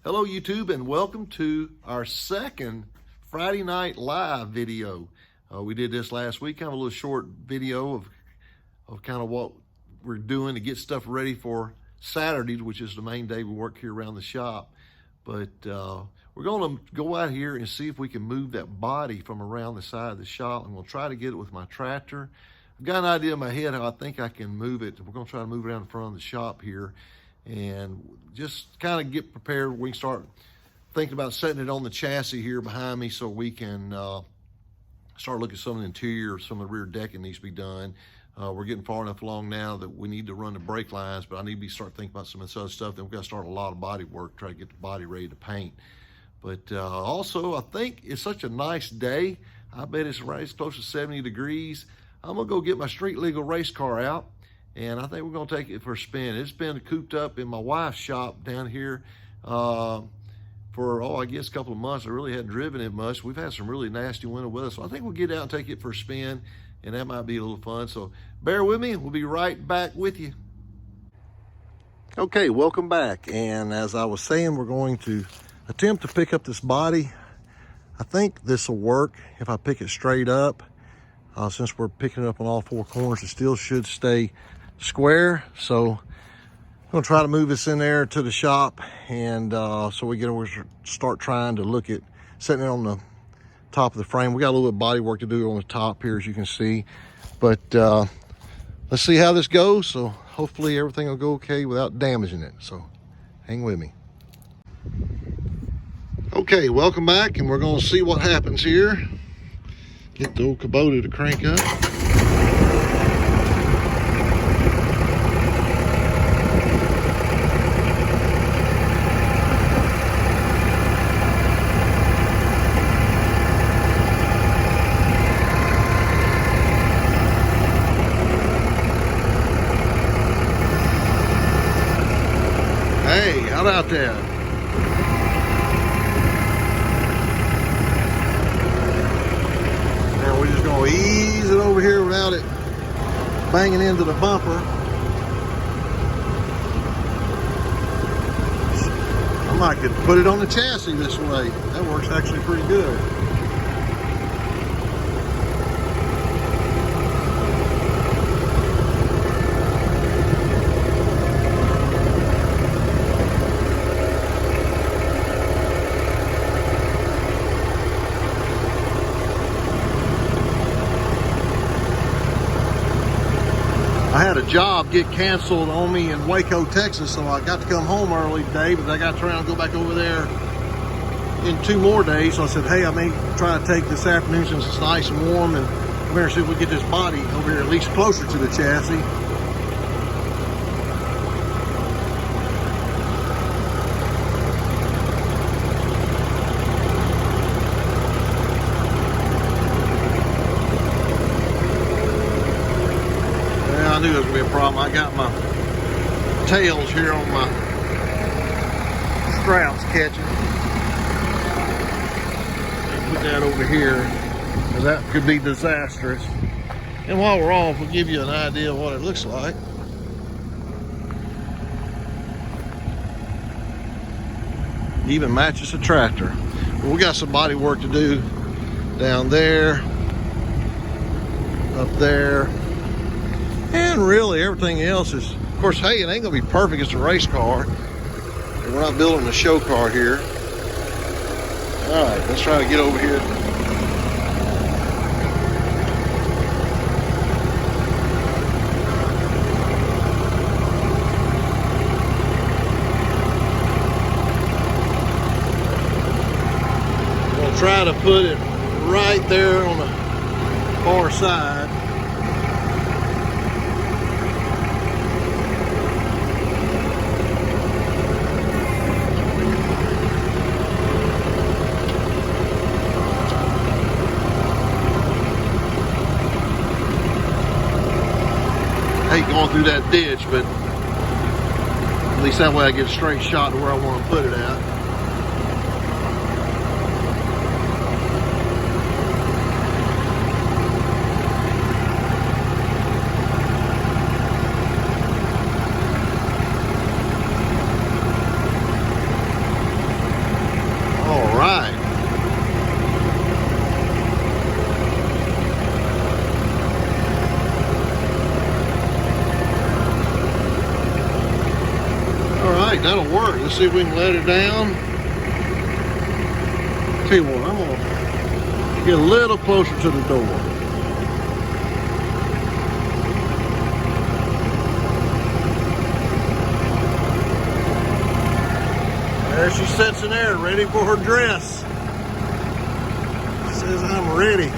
Hello YouTube, and welcome to our second Friday night live video. We did this last week, kind of a little short video of kind of what we're doing to get stuff ready for Saturdays, which is the main day we work here around the shop. But we're going to go out here and see if we can move that body from around the side of the shop, and we'll try to get it with my tractor. I've got an idea in my head how I think I can move it. We're going to try to move it around in front of the shop here and just kind of get prepared. We can start thinking about setting it on the chassis here behind me so we can start looking at some of the interior, some of the rear decking needs to be done. We're getting far enough along now that we need to run the brake lines, but I need to start thinking about some of this other stuff. Then we've got to start a lot of body work, try to get the body ready to paint. But also, I think it's such a nice day. I bet it's close to 70 degrees. I'm gonna go get my Street Legal Racecar out, and I think we're gonna take it for a spin. It's been cooped up in my wife's shop down here for, I guess a couple of months. I really hadn't driven it much. We've had some really nasty winter weather, so I think we'll get out and take it for a spin, and that might be a little fun. So bear with me, we'll be right back with you. Okay, welcome back. And as I was saying, we're going to attempt to pick up this body. I think this will work if I pick it straight up. Since we're picking it up on all four corners, it still should stay square. So I'm gonna try to move this in there to the shop, and so we can start trying to look at setting it on the top of the frame. We got a little bit of body work to do on the top here, as you can see, but let's see how this goes. So hopefully everything will go okay without damaging it. So hang with me. Okay, welcome back, and we're gonna see what happens here. Get the old Kubota to crank up. Hey, how about that? We're just going to ease it over here without it banging into the bumper. I might could put it on the chassis this way. That works actually pretty good. I had a job get canceled on me in Waco, Texas, so I got to come home early today, but I got to try and go back over there in 2 more days. So I said, hey, I may try to take this afternoon since it's nice and warm, and come here and see if we get this body over here at least closer to the chassis. I knew there was going to be a problem. I got my tails here on my straps catching. Put that over here, because that could be disastrous. And while we're off, we'll give you an idea of what it looks like. Even matches the tractor. But we got some body work to do down there, up there. And really everything else is, of course, hey, it ain't gonna be perfect. It's a race car. We're not building a show car here. All right, let's try to get over here. We'll try to put it right there on the far side. Going through that ditch, but at least that way I get a straight shot to where I want to put it at. that'll work. Let's see if we can let it down. Tell you what, I'm gonna get a little closer to the door. There she sits in there, ready for her dress. She says, I'm ready.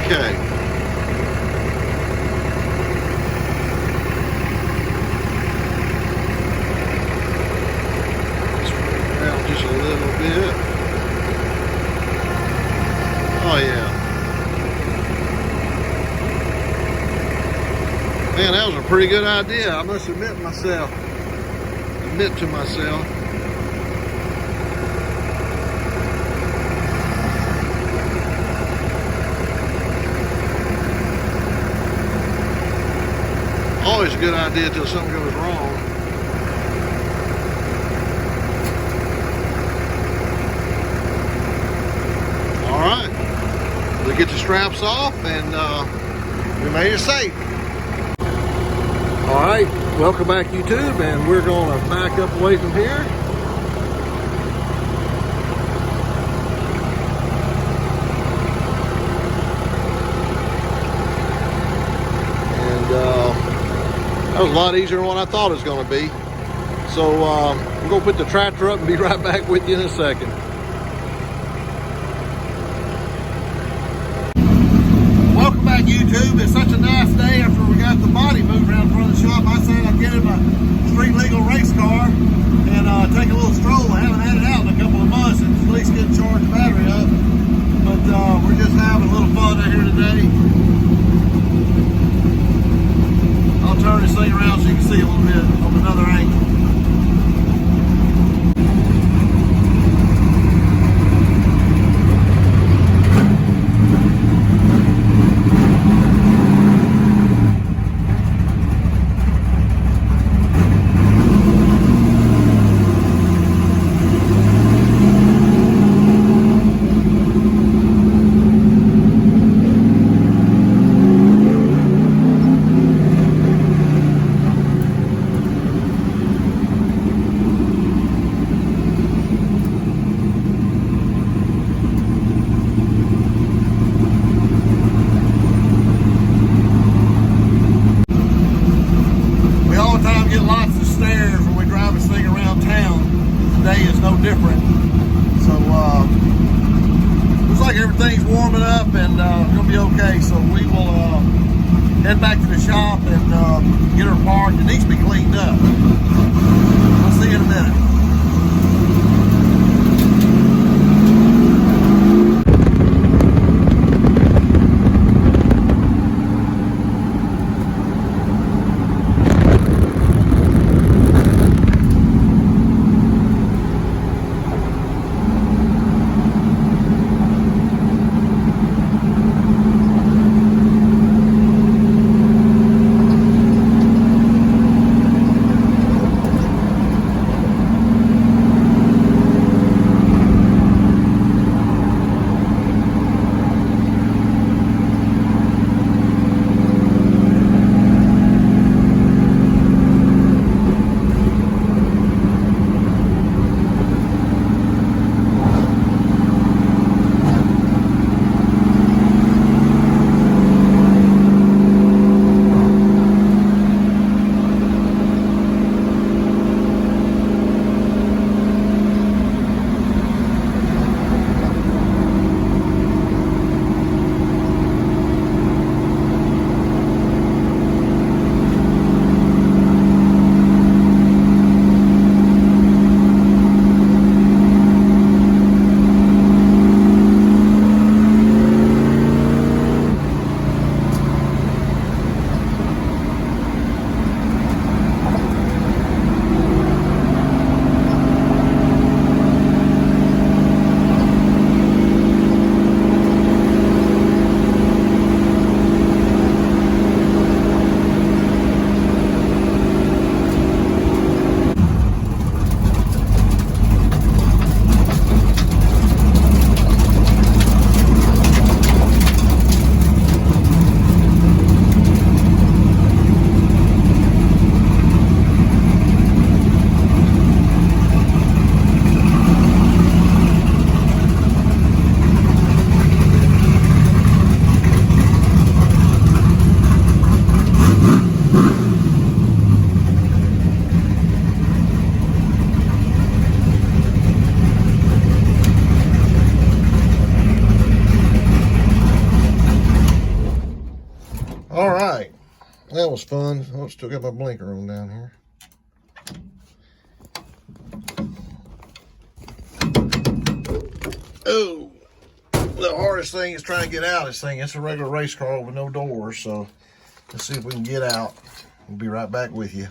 Okay. Just a little bit. Oh yeah. Man, that was a pretty good idea. I must admit to myself. Always a good idea until something goes wrong. All right, we get the straps off and we made it safe. All right, welcome back YouTube, and we're gonna back up away from here. And that was a lot easier than what I thought it was gonna be. So we're gonna put the tractor up and be right back with you in a second. Welcome back YouTube. It's such a nice day after we got the body moved around in front of the shop. I said I'd get in my Street Legal Racecar and take a little stroll. I haven't had it out in a couple of months and at least get charged the battery up. But we're just having a little fun out here today. I'll turn this thing around so you can see a little bit from another angle. Different. So looks like everything's warming up and it's gonna be okay. So we will head back to the shop and get her parked. It needs to be cleaned up. We'll see you in a minute. was fun. Oh, still got my blinker on down here. Oh, the hardest thing is trying to get out of this thing. It's a regular race car with no doors, so let's see if we can get out. We'll be right back with you.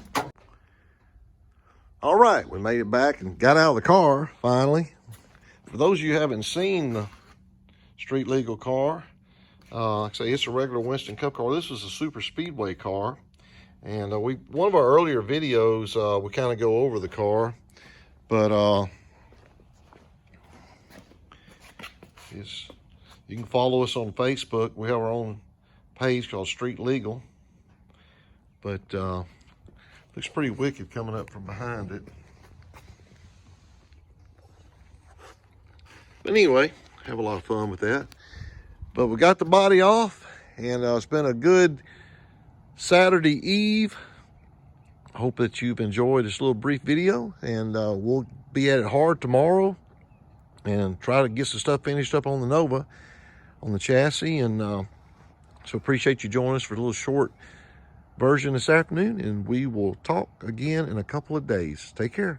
All right, we made it back and got out of the car finally. For those of you who haven't seen the Street Legal car, like I say, it's a regular Winston Cup car. This was a super speedway car, and one of our earlier videos we kind of go over the car, but you can follow us on Facebook. We have our own page called Street Legal, but looks pretty wicked coming up from behind it. But anyway, have a lot of fun with that. But we got the body off, and it's been a good Saturday Eve. I hope that you've enjoyed this little brief video, and we'll be at it hard tomorrow and try to get some stuff finished up on the Nova, on the chassis. And so appreciate you joining us for a little short version this afternoon, and we will talk again in a couple of days. Take care.